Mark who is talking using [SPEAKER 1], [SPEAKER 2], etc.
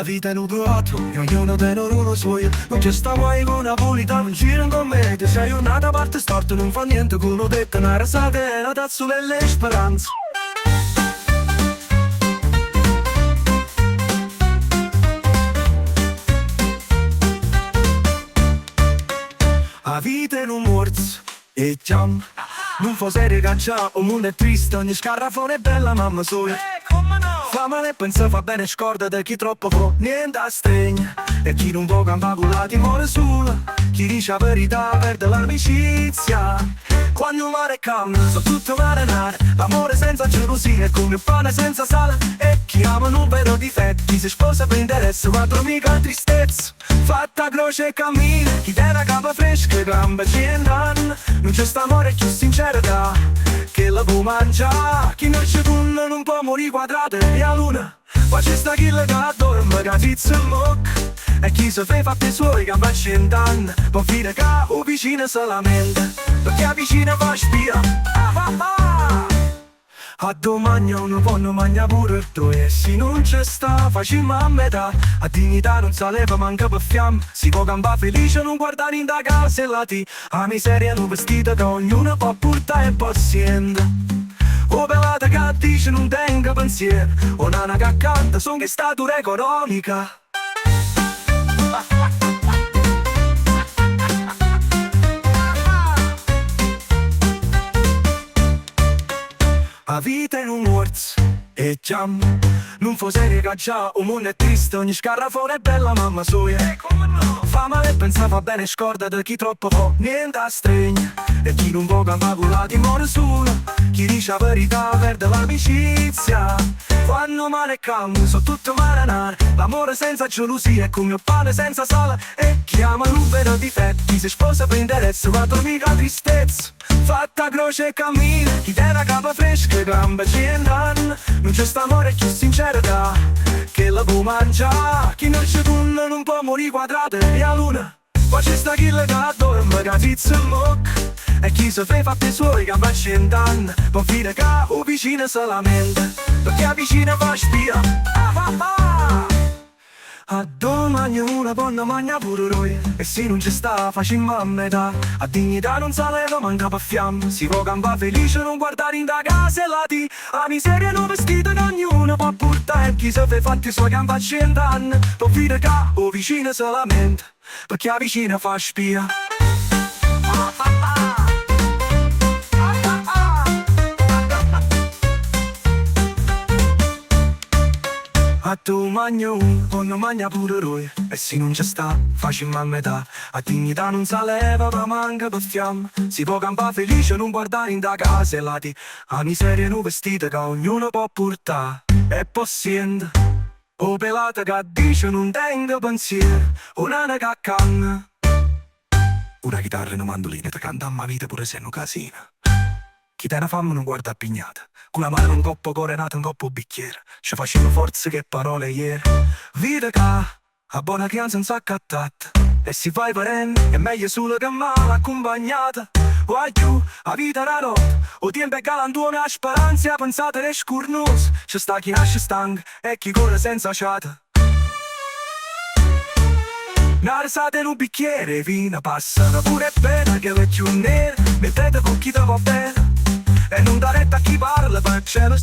[SPEAKER 1] La vita è un teatro, e ognuno tiene uno suo. Non c'è sta mai con napolitano in giro con me. Ti sei una parte storta, non fa niente con lo detto. Una rasata è una tazza delle speranze. La vita è un morso e chiam. Non fa serie caccia, un mondo è triste, ogni scarrafone è bella mamma sua.
[SPEAKER 2] Come no?
[SPEAKER 1] Fa male pensa fa bene, scorda di chi troppo fa, niente a stregna. E chi non può campare con la timore sola, chi dice la verità perde l'amicizia. Quando il mare calma, so tutto marinare, l'amore senza gelosia è come il pane senza sale. E chi ama non vede difetti, chi si sposa per interesse, quattro mica tristezza. Fatta croce e cammina, chi tiene la capa fresca, gambe ciendan. Non c'è sta amore più sincerità, che la può mangiare. Chi non c'è tunna non può morire quadrate e a luna. Poi c'è sta chi le dorme, che tizia il moc. E chi si fa i fatti suoi che va cent'anni, può dire che o vicino se lamenta, perché a vicino va spia. A domani uno può non mangia pure il tuo. E se non c'è sta, facciamo a metà. A dignità non si leva, manca per fiamme. Si può campare felice, non guardare in da casa e la ti. A miseria non vestita che ognuno può portare e paziente. O pelata che dice non tenga pensiero, o nana che canta son che statura economica. La vita è un morso e chiam. Non fa serie che già un mondo è triste, ogni scarrafone è bella mamma sua.
[SPEAKER 2] Come no?
[SPEAKER 1] Fa male pensa fa bene, scorda di chi troppo fa, niente a stregna. E chi non può campare con la timore sola, chi dice la verità perde l'amicizia. Quando male è calmo, so tutto marinare, l'amore senza gelosia è come il pane senza sale. E chi ama non vede difetti, chi si sposa per interesse, quattro mica tristezza. Fatta croce e cammina, chi tiene la capa fresca, gambe ciendan. Non c'è sta amore più sincerità, che la può mangiare. Chi non c'è tunna non può morire quadrate e a luna. Poi c'è sta chi le dorme, che tizia il moc. E chi si fa i fatti suoi che va cent'anni, può dire che o vicino se lamenta, perché a vicino va spia. A domani una donna mangia pure noi. E se non ci sta facciamo a metà. A dignità non si leva, manca per fiamme. Si può campare felice, non guardare in da casa e la ti. A miseria non vestita che ognuno può portare. E chi si fa i fatti suoi che va cent'anni, può dire che o vicino se lamenta, perché a vicino fa spia. A tu magno uno, non mangia pure lui. E se non ci sta, facciamo a metà. A dignità non si leva, ma manca per fiamme. Si può campare felice, non guardare in da casa e la ti. A miseria non vestita che ognuno può portare. E possiede o pelata che dice non tenga pensiero, o nana che canna. Una chitarra e una mandolina te canta a vita pure se non casina. Chi te ne fame non guarda a pignata, con la mano un coppo corenato, un coppo bicchiere. Ci facciamo forza che parole ieri. Vita che a buona crianza non si accattata, e si fa i parenti è meglio solo che male accompagnata. Vai giù, a vita era rotta, o tempo è galantuone a speranza, pensate è scurnoso. Ci sta chi nasce stanco e chi corre senza ciata. Una risata in un bicchiere, vino passano pure bene, che le più nere, mettete con chi te va bene. E non dà retta a chi parla, per cielo